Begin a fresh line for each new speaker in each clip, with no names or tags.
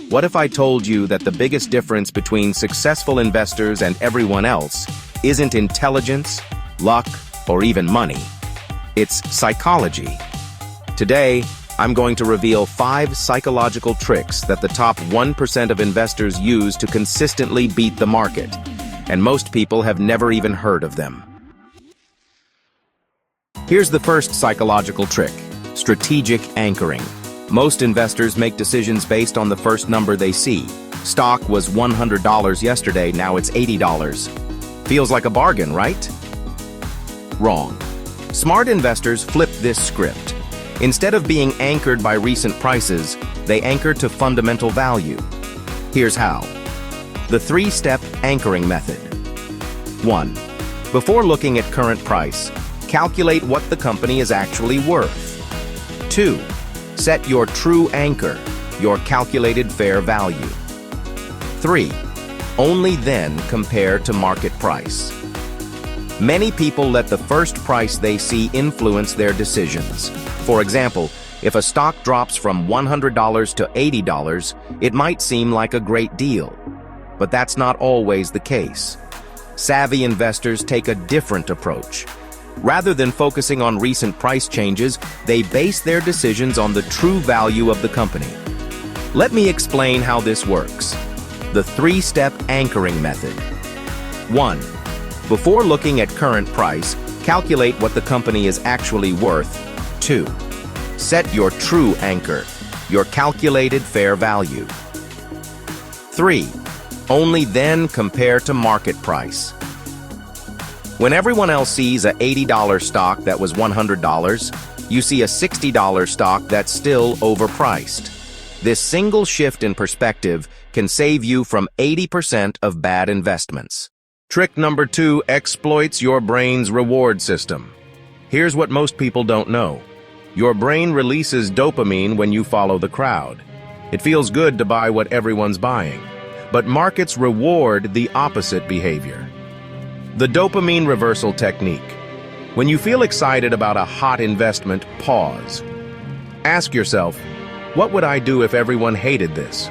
What if I told you that the biggest difference between successful investors and everyone else isn't intelligence, luck, or even money? It's psychology. Today, I'm going to reveal 5 psychological tricks that the top 1% of investors use to consistently beat the market, and most people have never even heard of them. Here's the first psychological trick: strategic anchoring. Most investors make decisions based on the first number they see. Stock was $100 yesterday, now it's $80. Feels like a bargain, right? Wrong. Smart investors flip this script. Instead of being anchored by recent prices, they anchor to fundamental value. Here's how. The 3-step anchoring method. 1. Before looking at current price, calculate what the company is actually worth. 2. Set your true anchor, your calculated fair value. 3. Only then compare to market price. Many people let the first price they see influence their decisions. For example, if a stock drops from $100 to $80, it might seem like a great deal. But that's not always the case. Savvy investors take a different approach. Rather than focusing on recent price changes, they base their decisions on the true value of the company. Let me explain how this works. The 3-step anchoring method. 1. Before looking at current price, calculate what the company is actually worth. 2. Set your true anchor, your calculated fair value. 3. Only then compare to market price. When everyone else sees an $80 stock that was $100, you see a $60 stock that's still overpriced. This single shift in perspective can save you from 80% of bad investments. Trick number 2 exploits your brain's reward system. Here's what most people don't know. Your brain releases dopamine when you follow the crowd. It feels good to buy what everyone's buying, but markets reward the opposite behavior. The dopamine reversal technique. When you feel excited about a hot investment, pause. Ask yourself, what would I do if everyone hated this?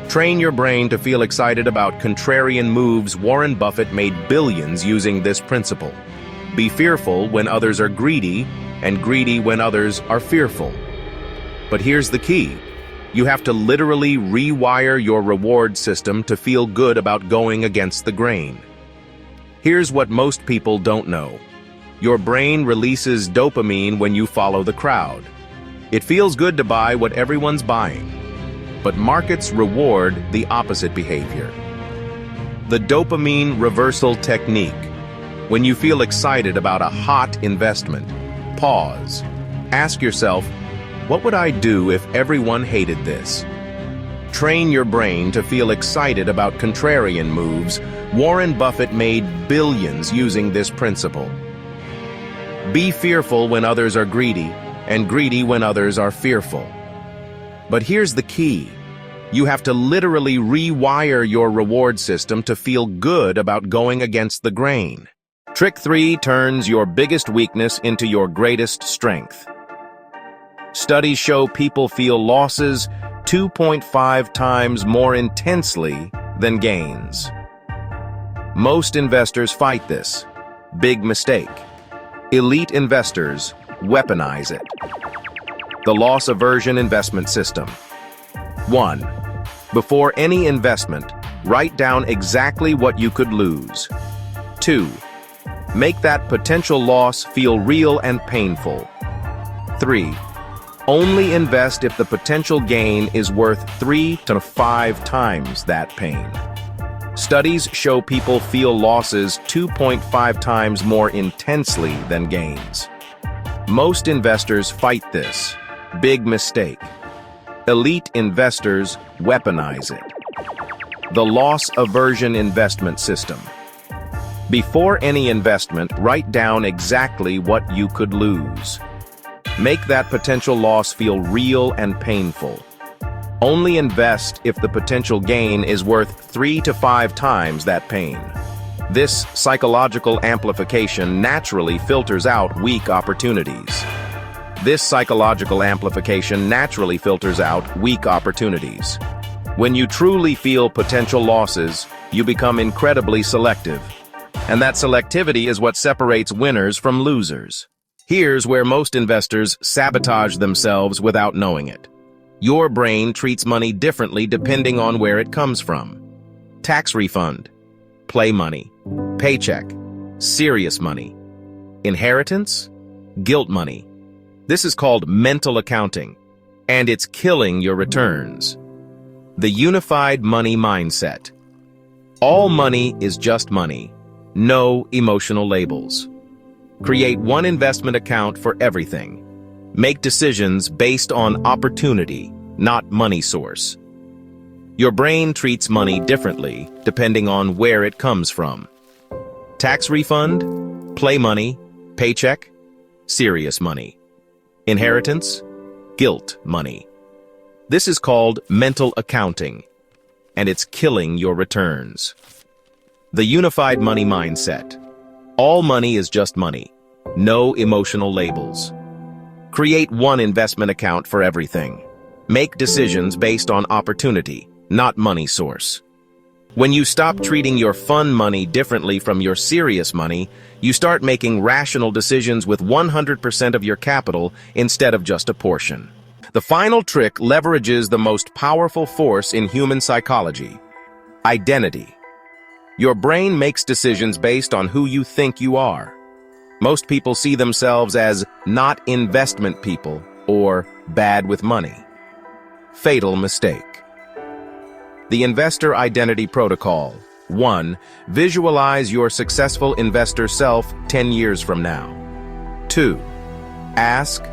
Train your brain to feel excited about contrarian moves. Warren Buffett made billions using this principle. Be fearful when others are greedy, and greedy when others are fearful. But here's the key. You have to literally rewire your reward system to feel good about going against the grain. Here's what most people don't know. Your brain releases dopamine when you follow the crowd. It feels good to buy what everyone's buying. But markets reward the opposite behavior. The dopamine reversal technique. When you feel excited about a hot investment, pause. Ask yourself, what would I do if everyone hated this? Train your brain to feel excited about contrarian moves. Warren Buffett made billions using this principle. Be fearful when others are greedy, and greedy when others are fearful. But here's the key. You have to literally rewire your reward system to feel good about going against the grain. Trick 3 turns your biggest weakness into your greatest strength. Studies show people feel losses 2.5 times more intensely than gains. Most investors fight this. Big mistake. Elite investors weaponize it. The loss aversion investment system. 1. Before any investment, write down exactly what you could lose. 2. Make that potential loss feel real and painful. 3. Only invest if the potential gain is worth 3 to 5 times that pain. Studies show people feel losses 2.5 times more intensely than gains. Most investors fight this. Big mistake. Elite investors weaponize it. The loss aversion investment system. Before any investment, write down exactly what you could lose. Make that potential loss feel real and painful. Only invest if the potential gain is worth 3 to 5 times that pain. This psychological amplification naturally filters out weak opportunities. When you truly feel potential losses, you become incredibly selective. And that selectivity is what separates winners from losers. Here's where most investors sabotage themselves without knowing it. Your brain treats money differently depending on where it comes from. Tax refund, play money, paycheck, serious money, inheritance, guilt money. This is called mental accounting, and it's killing your returns. The unified money mindset. All money is just money. No emotional labels. Create one investment account for everything. Make decisions based on opportunity, not money source. Your brain treats money differently depending on where it comes from. Tax refund, play money, paycheck, serious money. Inheritance, guilt money. This is called mental accounting, and it's killing your returns. The unified money mindset. All money is just money. No emotional labels. Create one investment account for everything. Make decisions based on opportunity, not money source. When you stop treating your fun money differently from your serious money, you start making rational decisions with 100% of your capital instead of just a portion. The final trick leverages the most powerful force in human psychology: identity. Your brain makes decisions based on who you think you are. Most people see themselves as not investment people or bad with money. Fatal mistake. The Investor Identity Protocol. 1. Visualize your successful investor self 10 years from now. 2. Ask,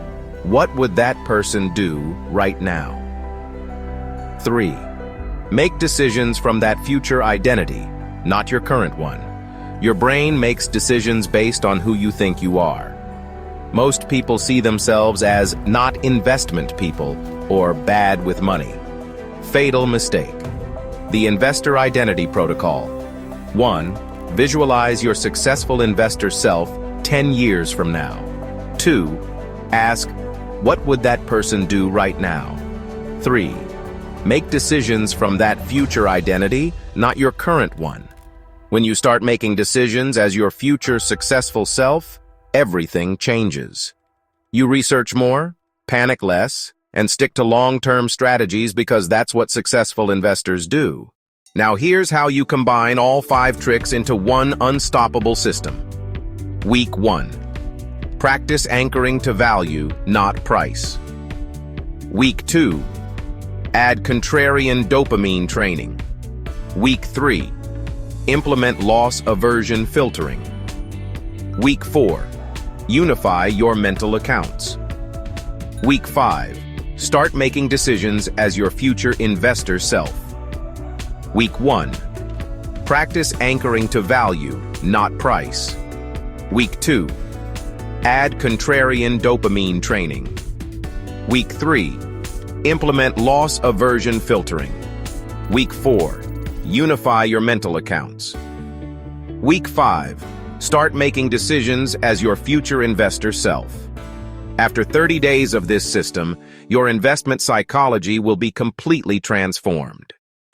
what would that person do right now? 3. Make decisions from that future identity, not your current one. Your brain makes decisions based on who you think you are. Most people see themselves as not investment people or bad with money. Fatal mistake. The Investor Identity Protocol. 1. Visualize your successful investor self 10 years from now. 2. Ask, what would that person do right now? 3. Make decisions from that future identity, not your current one. When you start making decisions as your future successful self, everything changes. You research more, panic less, and stick to long-term strategies because that's what successful investors do. Now here's how you combine all 5 tricks into one unstoppable system. Week 1. Practice anchoring to value, not price. Week 2. Add contrarian dopamine training. Week 3. Implement loss aversion filtering. Week 4. Unify your mental accounts. Week 5. Start making decisions as your future investor self. Week 1. Practice anchoring to value, not price. Week 2. Add contrarian dopamine training. Week 3. Implement loss aversion filtering. Week 4. Unify your mental accounts. Week 5. Start making decisions as your future investor self. After 30 days of this system, your investment psychology will be completely transformed.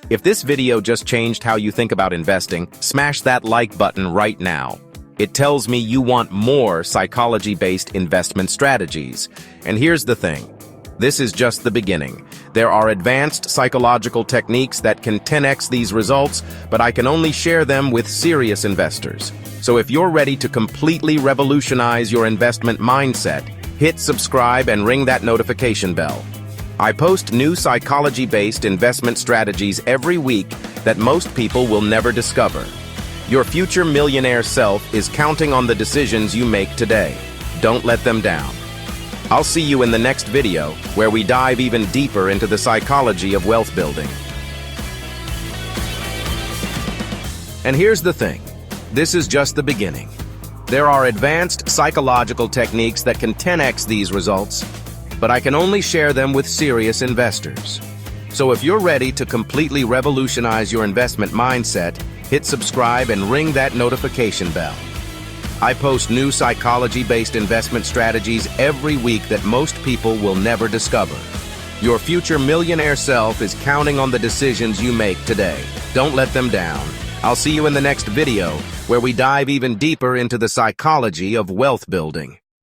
If this video just changed how you think about investing, smash that like button right now. It tells me you want more psychology-based investment strategies. And here's the thing. This is just the beginning. There are advanced psychological techniques that can 10x these results, but I can only share them with serious investors. So if you're ready to completely revolutionize your investment mindset, hit subscribe and ring that notification bell. I post new psychology-based investment strategies every week that most people will never discover. Your future millionaire self is counting on the decisions you make today. Don't let them down. I'll see you in the next video, where we dive even deeper into the psychology of wealth building. And here's the thing. This is just the beginning. There are advanced psychological techniques that can 10x these results, but I can only share them with serious investors. So if you're ready to completely revolutionize your investment mindset, hit subscribe and ring that notification bell. I post new psychology-based investment strategies every week that most people will never discover. Your future millionaire self is counting on the decisions you make today. Don't let them down. I'll see you in the next video, where we dive even deeper into the psychology of wealth building.